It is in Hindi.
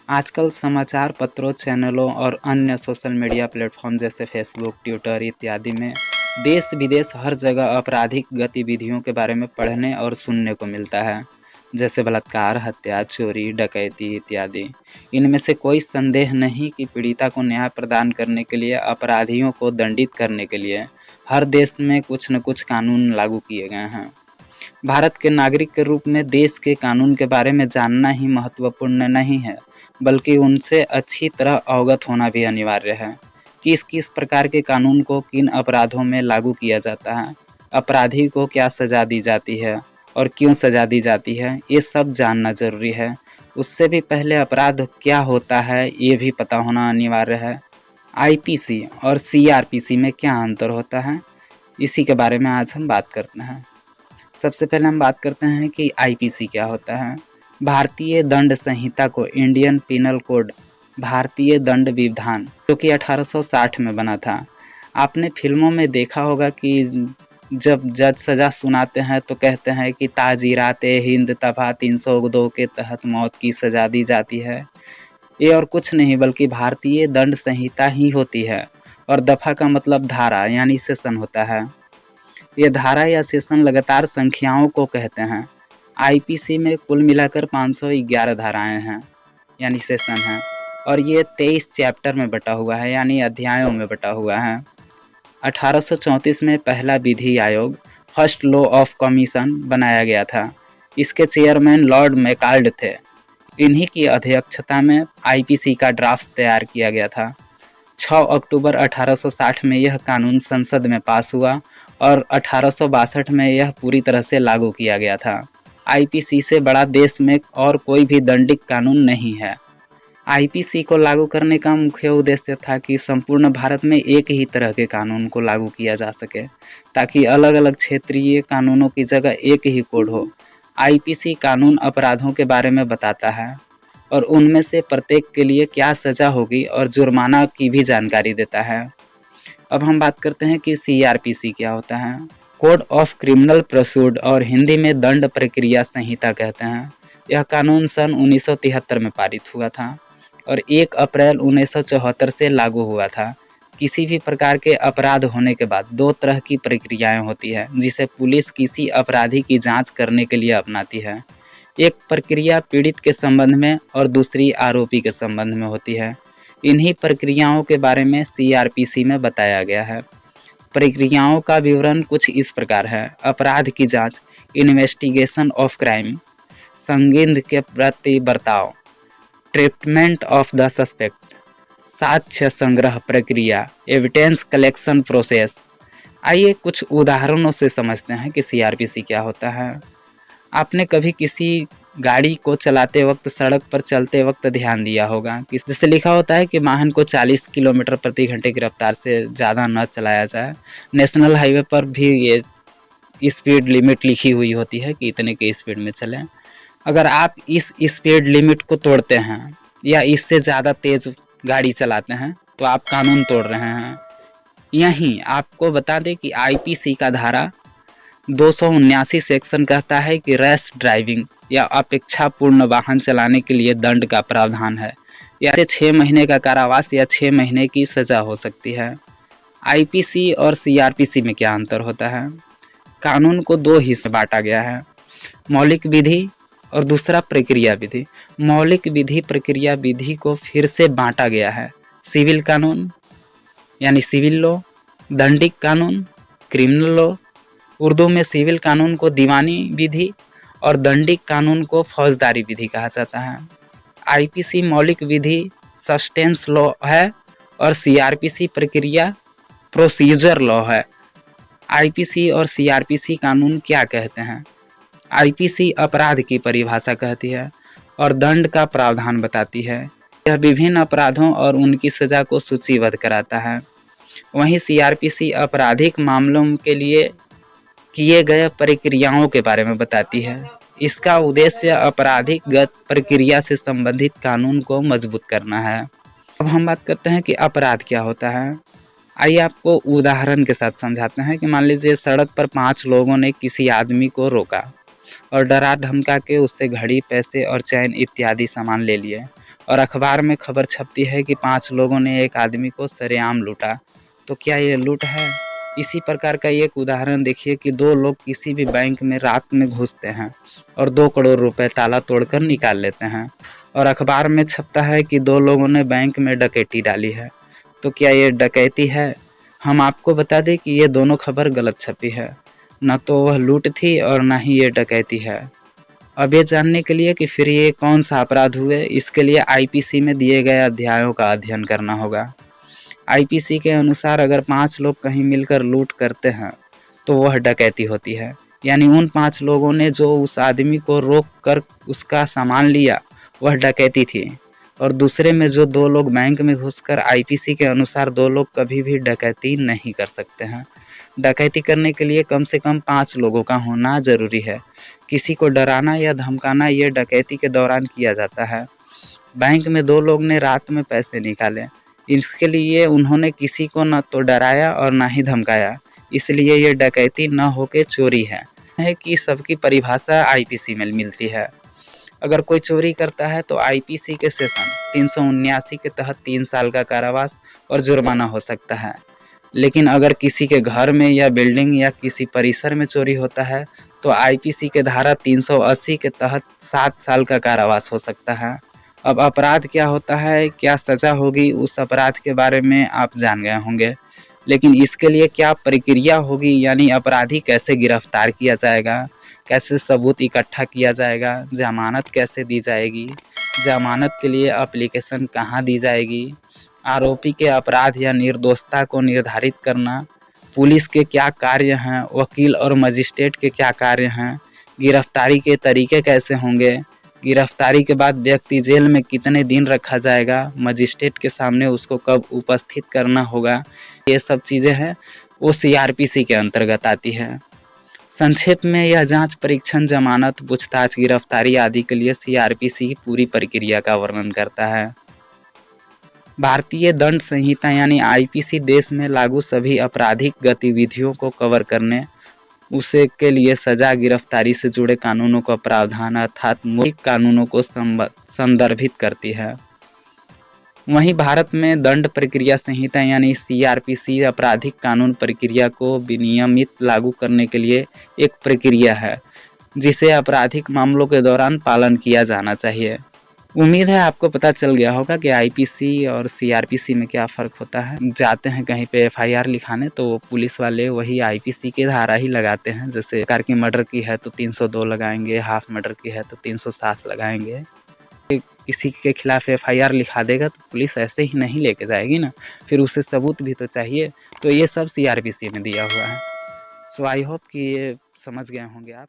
आजकल समाचार पत्रों, चैनलों और अन्य सोशल मीडिया प्लेटफॉर्म जैसे फेसबुक, ट्विटर इत्यादि में देश-विदेश हर जगह आपराधिक गतिविधियों के बारे में पढ़ने और सुनने को मिलता है, जैसे बलात्कार, हत्या, चोरी, डकैती इत्यादि। इनमें से कोई संदेह नहीं कि पीड़िता को न्याय प्रदान करने के लिए, अपराधियों को दंडित करने के लिए हर देश में कुछ न कुछ कानून लागू किए गए हैं। भारत के नागरिक के रूप में देश के कानून के बारे में जानना ही महत्वपूर्ण नहीं है, बल्कि उनसे अच्छी तरह अवगत होना भी अनिवार्य है। किस-किस प्रकार के कानून को किन अपराधों में लागू किया जाता है, अपराधी को क्या सज़ा दी जाती है और क्यों सज़ा दी जाती है, ये सब जानना ज़रूरी है। उससे भी पहले अपराध क्या होता है, ये भी पता होना अनिवार्य है। आईपीसी और सीआरपीसी में क्या अंतर होता है, इसी के बारे में आज हम बात करते हैं। सबसे पहले हम बात करते हैं कि आईपीसी क्या होता है। भारतीय दंड संहिता को इंडियन पिनल कोड, भारतीय दंड विधान, जो कि 1860 में बना था। आपने फिल्मों में देखा होगा कि जब जज सज़ा सुनाते हैं तो कहते हैं कि ताज़ीरात-ए-हिंद दफ़ा 302 के तहत मौत की सज़ा दी जाती है। ये और कुछ नहीं बल्कि भारतीय दंड संहिता ही होती है और दफ़ा का मतलब धारा यानी सेशन होता है। ये धारा या सेशन लगातार संख्याओं को कहते हैं। आईपीसी में कुल मिलाकर 511 धाराएं हैं यानी सेशन हैं और ये 23 चैप्टर में बटा हुआ है यानी अध्यायों में बटा हुआ है। 1834 में पहला विधि आयोग फर्स्ट लॉ ऑफ कमीशन बनाया गया था। इसके चेयरमैन लॉर्ड मैकाल्ड थे। इन्हीं की अध्यक्षता में आईपीसी का ड्राफ्ट तैयार किया गया था। 6 अक्टूबर 1860 में यह कानून संसद में पास हुआ और 1862 में यह पूरी तरह से लागू किया गया था। आईपीसी से बड़ा देश में और कोई भी दंडिक कानून नहीं है। आईपीसी को लागू करने का मुख्य उद्देश्य था कि संपूर्ण भारत में एक ही तरह के कानून को लागू किया जा सके, ताकि अलग अलग क्षेत्रीय कानूनों की जगह एक ही कोड हो। आईपीसी कानून अपराधों के बारे में बताता है और उनमें से प्रत्येक के लिए क्या सज़ा होगी और जुर्माना की भी जानकारी देता है। अब हम बात करते हैं कि सीआरपीसी क्या होता है। कोड ऑफ क्रिमिनल प्रोसीड और हिंदी में दंड प्रक्रिया संहिता कहते हैं। यह कानून सन 1973 में पारित हुआ था और 1 अप्रैल 1974 से लागू हुआ था। किसी भी प्रकार के अपराध होने के बाद 2 तरह की प्रक्रियाएं होती है जिसे पुलिस किसी अपराधी की जांच करने के लिए अपनाती है। एक प्रक्रिया पीड़ित के संबंध में और दूसरी आरोपी के संबंध में होती है। इन्हीं प्रक्रियाओं के बारे में सीआरपीसी में बताया गया है। प्रक्रियाओं का विवरण कुछ इस प्रकार है। अपराध की जांच, इन्वेस्टिगेशन ऑफ क्राइम, संदिग्ध के प्रति बर्ताव, ट्रीटमेंट ऑफ द सस्पेक्ट, साक्ष्य संग्रह प्रक्रिया, एविडेंस कलेक्शन प्रोसेस। आइए कुछ उदाहरणों से समझते हैं कि सीआरपीसी क्या होता है। आपने कभी किसी गाड़ी को चलाते वक्त, सड़क पर चलते वक्त ध्यान दिया होगा कि जैसे लिखा होता है कि वाहन को 40 किलोमीटर प्रति घंटे की रफ्तार से ज़्यादा न चलाया जाए। नेशनल हाईवे पर भी ये स्पीड लिमिट लिखी हुई होती है कि इतने के स्पीड में चलें। अगर आप इस स्पीड लिमिट को तोड़ते हैं या इससे ज़्यादा तेज़ गाड़ी चलाते हैं तो आप कानून तोड़ रहे हैं। यहीं आपको बता दें कि आईपीसी का धारा 279 सेक्शन कहता है कि रैश ड्राइविंग या अपेक्षापूर्ण वाहन चलाने के लिए दंड का प्रावधान है। या 6 महीने का कारावास या 6 महीने की सज़ा हो सकती है। आईपीसी और सीआरपीसी में क्या अंतर होता है? कानून को 2 हिस्से बांटा गया है, मौलिक विधि और दूसरा प्रक्रिया विधि। मौलिक विधि प्रक्रिया विधि को फिर से बांटा गया है। सिविल कानून यानी सिविल लॉ, दंडिक कानून क्रिमिनल लॉ, उर्दू में सिविल कानून को दीवानी विधि और दंडिक कानून को फौजदारी विधि कहा जाता है। आईपीसी मौलिक विधि सब्सटेंस लॉ है और सीआरपीसी प्रक्रिया प्रोसीजर लॉ है। आईपीसी और सीआरपीसी कानून क्या कहते हैं? आईपीसी अपराध की परिभाषा कहती है और दंड का प्रावधान बताती है। यह विभिन्न अपराधों और उनकी सजा को सूचीबद्ध कराता है। वहीं सीआरपीसी आपराधिक मामलों के लिए किए गए प्रक्रियाओं के बारे में बताती है। इसका उद्देश्य आपराधिक प्रक्रिया से संबंधित कानून को मजबूत करना है। अब हम बात करते हैं कि अपराध क्या होता है। आइए आपको उदाहरण के साथ समझाते हैं कि मान लीजिए सड़क पर 5 लोगों ने किसी आदमी को रोका और डरा धमका के उससे घड़ी, पैसे और चैन इत्यादि सामान ले लिए। और अखबार में खबर छपती है कि 5 लोगों ने एक आदमी को सरेआम लूटा। तो क्या ये लूट है? इसी प्रकार का एक उदाहरण देखिए कि 2 लोग किसी भी बैंक में रात में घुसते हैं और 2 करोड़ रुपए ताला तोड़कर निकाल लेते हैं, और अखबार में छपता है कि 2 लोगों ने बैंक में डकैती डाली है। तो क्या ये डकैती है? हम आपको बता दें कि ये दोनों खबर गलत छपी है। न तो वह लूट थी और न ही ये डकैती है। अब ये जानने के लिए कि फिर ये कौन सा अपराध हुए, इसके लिए आईपीसी में दिए गए अध्यायों का अध्ययन करना होगा। आईपीसी के अनुसार अगर 5 लोग कहीं मिलकर लूट करते हैं तो वह डकैती होती है। यानी उन 5 लोगों ने जो उस आदमी को रोक कर उसका सामान लिया वह डकैती थी। और दूसरे में जो 2 लोग बैंक में घुसकर, आईपीसी के अनुसार 2 लोग कभी भी डकैती नहीं कर सकते हैं। डकैती करने के लिए कम से कम 5 लोगों का होना जरूरी है। किसी को डराना या धमकाना ये डकैती के दौरान किया जाता है। बैंक में 2 लोग ने रात में पैसे निकाले। इसके लिए उन्होंने किसी को न तो डराया और न ही धमकाया, इसलिए ये डकैती न होके चोरी है कि सबकी परिभाषा आईपीसी में मिलती है। अगर कोई चोरी करता है तो आईपीसी के सेक्शन 379 के तहत 3 साल का कारावास और जुर्माना हो सकता है। लेकिन अगर किसी के घर में या बिल्डिंग या किसी परिसर में चोरी होता है तो आईपीसी के धारा 380 के तहत 7 साल का कारावास हो सकता है। अब अपराध क्या होता है, क्या सजा होगी, उस अपराध के बारे में आप जान गए होंगे। लेकिन इसके लिए क्या प्रक्रिया होगी, यानी अपराधी कैसे गिरफ्तार किया जाएगा, कैसे सबूत इकट्ठा किया जाएगा, जमानत कैसे दी जाएगी, जमानत के लिए एप्लीकेशन कहाँ दी जाएगी, आरोपी के अपराध या निर्दोषता को निर्धारित करना, पुलिस के क्या कार्य हैं, वकील और मजिस्ट्रेट के क्या कार्य हैं, गिरफ्तारी के तरीके कैसे होंगे, गिरफ्तारी के बाद व्यक्ति जेल में कितने दिन रखा जाएगा, मजिस्ट्रेट के सामने उसको कब उपस्थित करना होगा, ये सब चीज़ें हैं वो सीआरपीसी के अंतर्गत आती है। संक्षेप में यह जांच, परीक्षण, जमानत, पूछताछ, गिरफ्तारी आदि के लिए सीआरपीसी की पूरी प्रक्रिया का वर्णन करता है। भारतीय दंड संहिता यानी आईपीसी देश में लागू सभी आपराधिक गतिविधियों को कवर करने, उसे के लिए सजा, गिरफ्तारी से जुड़े कानूनों का प्रावधान अर्थात मौलिक कानूनों को संदर्भित करती है। वहीं भारत में दंड प्रक्रिया संहिता यानी सीआरपीसी आपराधिक कानून प्रक्रिया को विनियमित लागू करने के लिए एक प्रक्रिया है जिसे आपराधिक मामलों के दौरान पालन किया जाना चाहिए। उम्मीद है आपको पता चल गया होगा कि आईपीसी और सीआरपीसी में क्या फ़र्क होता है। जाते हैं कहीं पे एफआईआर लिखाने तो पुलिस वाले वही आईपीसी की धारा ही लगाते हैं। जैसे कार की मर्डर की है तो 302 लगाएंगे, हाफ मर्डर की है तो 307 लगाएंगे। किसी के खिलाफ एफआईआर लिखा देगा तो पुलिस ऐसे ही नहीं लेके जाएगी ना, फिर उसे सबूत भी तो चाहिए। तो ये सब सीआरपीसी में दिया हुआ है। सो आई होप कि ये समझ गए होंगे आप।